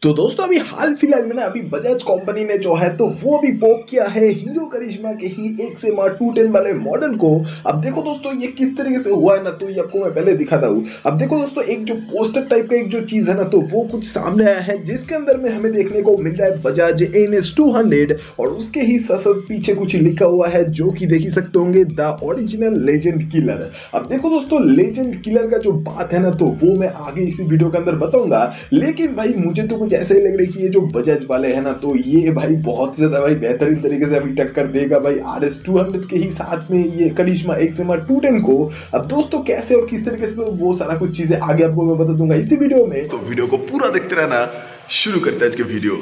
तो दोस्तों अभी हाल फिलहाल में ना अभी बजाज कंपनी ने जो है तो वो अभी पोक किया है हीरो करिश्मा के ही XMR 210 वाले मॉडल को। अब देखो दोस्तों ये किस तरीके से हुआ है ना, तो ये आपको मैं पहले दिखाता हूँ। अब देखो दोस्तों एक जो पोस्टर टाइप का एक जो चीज है ना, तो वो कुछ सामने आया है जिसके अंदर में हमें देखने को मिल रहा है बजाज NS 200 और उसके ही सशद पीछे कुछ लिखा हुआ है जो कि देख ही सकते होंगे, द ओरिजिनल लेजेंड किलर। अब देखो दोस्तों लेजेंड किलर का जो बात है ना, तो वो मैं आगे इसी वीडियो के अंदर बताऊंगा, लेकिन भाई मुझे तो कुछ ऐसा ही लग रहा है कि ये जो बजाज वाले हैं ना, तो ये भाई बहुत ज्यादा भाई बेहतरीन तरीके से अभी टक्कर देगा भाई RS 200 के ही साथ में ये करिश्मा XMR 210 को। अब दोस्तों कैसे और किस तरीके से, तो वो सारा कुछ चीजें आगे आपको मैं बता दूंगा इसी वीडियो में, तो वीडियो को पूरा देखते रहना। शुरू करते हैं आज के वीडियो।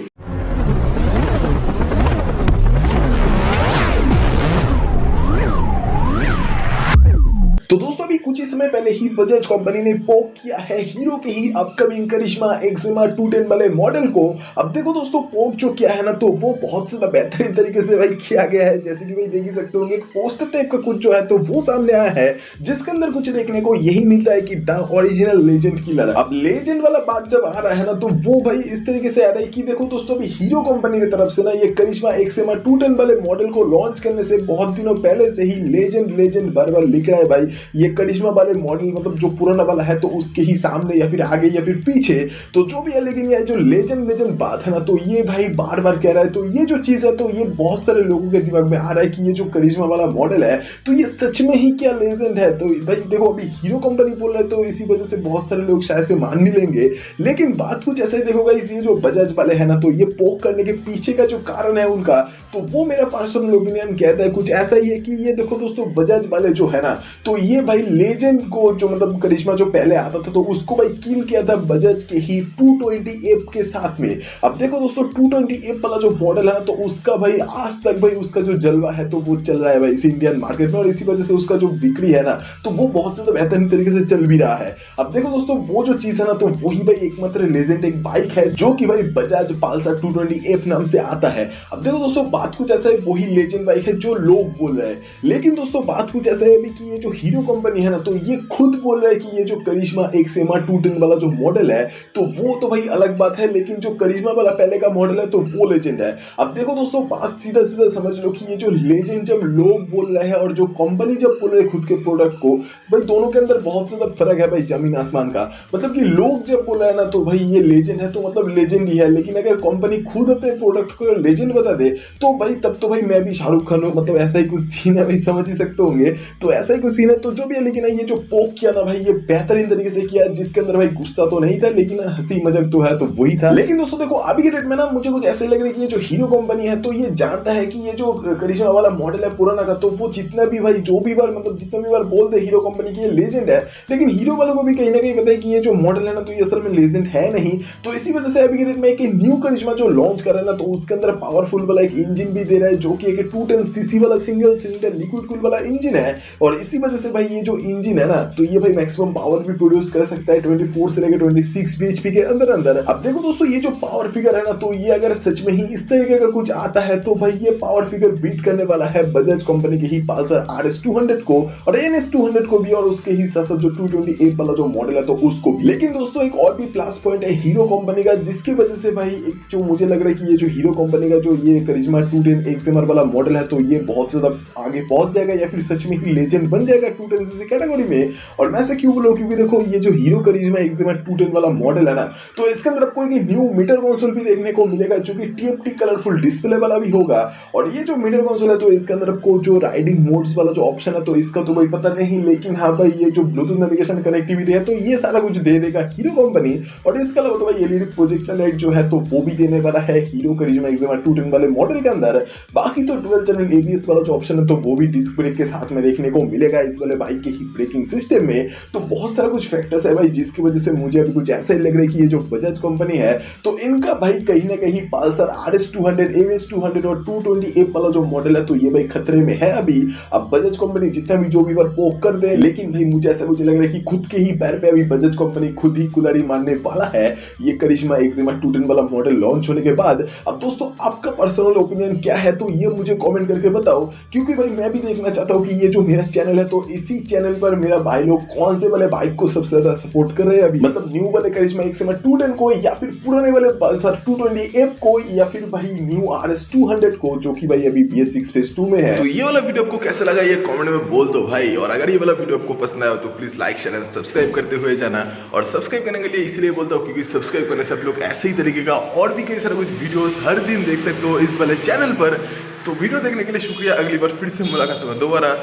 तो दोस्तों अभी कुछ ही समय पहले ही बजाज कंपनी ने पोक किया है हीरो के ही अपकमिंग करिश्मा XMR 210 वाले मॉडल को। अब देखो दोस्तों पोक जो किया है ना, तो वो बहुत ज्यादा बेहतरीन तरीके से भाई किया गया है। जैसे कि भाई देख ही सकते होंगे एक पोस्टर टाइप का कुछ जो है तो वो सामने आया है जिसके अंदर कुछ देखने को यही मिलता है कि द ओरिजिनल लेजेंड किलर। अब लेजेंड वाला बात जब आ रहा है ना, तो वो भाई इस तरीके से आ रहा है कि देखो दोस्तों अभी हीरो कंपनी की तरफ से ना ये करिश्मा XMR 210 वाले मॉडल को लॉन्च करने से बहुत दिनों पहले से ही लेजेंड बार बार लिख रहा है भाई ये करिश्मा वाले मॉडल, मतलब जो पुराना वाला है तो उसके ही सामने या फिर आगे या फिर पीछे, तो जो भी है, लेकिन ये जो लेजेंड बात है ना, तो ये भाई बार बार कह रहा है। तो ये जो चीज है तो ये बहुत सारे लोगों के दिमाग में आ रहा है कि ये जो करिश्मा वाला मॉडल है तो ये सच में ही क्या लेजेंड है। तो भाई देखो अभी हीरो कंपनी बोल रहा है तो इसी वजह से बहुत सारे लोग शायद से मान भी लेंगे, लेकिन बात कुछ ऐसे ही देखो गाइस, ये जो बजाज वाले है ना, तो ये पोक करने के पीछे का जो कारण है उनका, तो वो मेरा पर्सनल ओपिनियन कहता है कुछ ऐसा ही है कि ये देखो दोस्तों बजाज वाले जो है ना, तो ये भाई लेजेंड को जो मतलब करिश्मा जो पहले आता था तो उसको भाई किल किया था बजाज के ही 220 के साथ में। अब देखो दोस्तों 220 वाला जो मॉडल है ना, तो उसका भाई आज तक भाई उसका जो जलवा है तो वो चल रहा है भाई इस इंडियन मार्केट में, और इसी वजह से उसका जो बिक्री है ना तो वो बहुत ज्यादा बेहतरीन तरीके से चल भी रहा है। अब देखो दोस्तों वो जो चीज है ना, तो वही भाई एकमात्र लेजेंड एक बाइक है जो कि भाई बजाज पल्सर 220 नाम से आता है। अब देखो दोस्तों बात कुछ ऐसा है, वही लेजेंड बाइक है जो लोग बोल रहे हैं, लेकिन दोस्तों बात कुछ ऐसा है अभी कि ये जो हीरो कंपनी है ना, तो ये खुद बोल रहा है कि ये जो करिश्मा XMR 210 वाला जो मॉडल है तो वो तो भाई अलग बात है, लेकिन जो करिश्मा वाला पहले का मॉडल है तो वो लेजेंड है। अब देखो दोस्तों बात सीधा सीधा समझ लो कि ये जो लेजेंड जब लोग बोल रहे हैं और जो कंपनी जब बोल रहे हैं खुद के प्रोडक्ट को, भाई दोनों के अंदर बहुत ज्यादा फर्क है भाई, जमीन आसमान का। मतलब कि लोग जब बोल रहे हैं ना तो भाई ये लेजेंड है तो मतलब लेजेंड ही है, लेकिन अगर कंपनी खुद अपने प्रोडक्ट को लेजेंड बता दे तो भाई तब तो भाई मैं भी शाहरुख खान हूं, मतलब ऐसा ही कुछ सीन है भाई, समझ ही सकते होंगे। तो ऐसा ही कुछ सीन है, तो जो भी है, लेकिन ये जो पोक किया ना भाई ये बेहतरीन तरीके से किया, जिसके अंदर भाई गुस्सा तो नहीं था लेकिन हंसी मजाक तो है तो वही था। लेकिन दोस्तों देखो अभी के डेट में ना मुझे कुछ ऐसे लग रहा है कि ये जो हीरो कंपनी है तो ये जानता है कि ये जो करिश्मा वाला मॉडल है पुराना का, तो वो जितना भी भाई जो भी बार मतलब जितना भी बार बोल दे हीरो कंपनी की ये लेजेंड है, लेकिन हीरो वालों को भी कहीं ना कहीं पता है कि ये जो मॉडल है ना तो ये असल में लेजेंड है नहीं। तो इसी वजह से अभी के डेट में एक न्यू करिश्मा जो लॉन्च कर रहा है ना, तो उसके अंदर पावरफुल वाला एक इंजन भी दे रहा है जो कि एक 210cc वाला सिंगल सिलेंडर लिक्विड कूल वाला इंजन है, और इसी वजह से भाई ये जो इंजन है ना तो ये भाई मैक्सिमम पावर भी प्रोड्यूस कर सकता है 24 से लेकर 26 bhp के अंदर अंदर। अब देखो दोस्तों ये जो पावर फिगर है ना, तो ये अगर सच में ही इस तरीके का कुछ आता है तो भाई ये पावर फिगर बीट करने वाला है बजाज कंपनी के ही पल्सर RS 200 को और NS 200 को भी, और उसके ही साथ जो 228 वाला जो मॉडल है तो उसको भी। लेकिन दोस्तों एक और भी प्लस पॉइंट है हीरो कंपनी का, जिसकी वजह से भाई एक जो मुझे लग रहा है कि ये जो हीरो कंपनी का जो ये करिश्मा 210 XMR वाला मॉडल है तो ये बहुत ज्यादा आगे पहुंच जाएगा या फिर सच में ही लेजेंड बन जाएगा 210cc कैटेगरी में। और मैं ऐसे क्यों बोलूं, क्योंकि देखो ये जो हीरो करिश्मा XMR 210 वाला मॉडल है ना, तो इसके अंदर आपको एक न्यू मीटर कंसोल भी देखने को मिलेगा जो कि TFT कलरफुल डिस्प्ले वाला भी होगा। और ये जो मीटर कंसोल है तो इसके अंदर आपको जो राइडिंग मोड्स वाला जो ऑप्शन है तो इसका तो भाई पता नहीं, लेकिन हाँ भाई ये जो ब्लूटूथ नेविगेशन कनेक्टिविटी है तो ये सारा कुछ दे देगा हीरो कंपनी। और इसके अलावा तो भाई LED प्रोजेक्टर लाइट जो है तो वो भी देने वाला है हीरो करिश्मा XMR 210 वाले मॉडल के अंदर। बाकी तो डुअल चैनल ABS वाला जो ऑप्शन है तो वो भी डिस्क ब्रेक के साथ में देखने को मिलेगा इस वाले बाइक के ही ब्रेकिंग सिस्टम में। तो बहुत सारा कुछ फैक्टर्स है भाई जिसकी वजह से मुझे अभी कुछ ऐसा ही लग रहा है कि ये जो बजाज कंपनी है तो इनका भाई कहीं ना कहीं पल्सर RS 200 NS 200 और 228 वाला जो मॉडल है तो ये भाई खतरे में है अभी। अब बजाज कंपनी जितना भी जो भी बार पोक कर दे, लेकिन भाई मुझे ऐसा कुछ लग रहा है कि खुद के ही पैर पे अभी बजाज कंपनी खुद ही कुल्हाड़ी मारने वाला है ये करिश्मा XMR 210 वाला मॉडल लॉन्च होने के बाद। अब दोस्तों आपका पर्सनल ओपिनियन क्या है तो ये मुझे कमेंट करके बताओ, क्योंकि भाई मैं भी देखना चाहता हूँ कि ये जो मेरा चैनल है तो इसी चैनल पर मेरा भाई लोग कौन से वाले बाइक को सबसे ज्यादा सपोर्ट कर रहे हैं अभी, मतलब न्यू वाले करिश्मा XMR 210 को या फिर पुराने वाले पल्सर 220F को या फिर भाई न्यू RS 200 को जो कि भाई अभी BS6 फेज 2 में है। तो ये वाला वीडियो आपको कैसा लगा ये कमेंट में बोल दो भाई, और अगर ये वाला वीडियो आपको पसंद आया तो please like share and subscribe करते हुए जाना। और सब्सक्राइब करने के लिए इसलिए बोलता हूँ क्योंकि सब्सक्राइब करने से आप लोग ऐसे ही तरीके का और भी कई सारे कुछ वीडियोस हर दिन देख सकते हो इस वाले चैनल पर। तो वीडियो देखने के लिए शुक्रिया, अगली बार फिर से मुलाकात होगा दोबारा।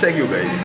Thank you guys.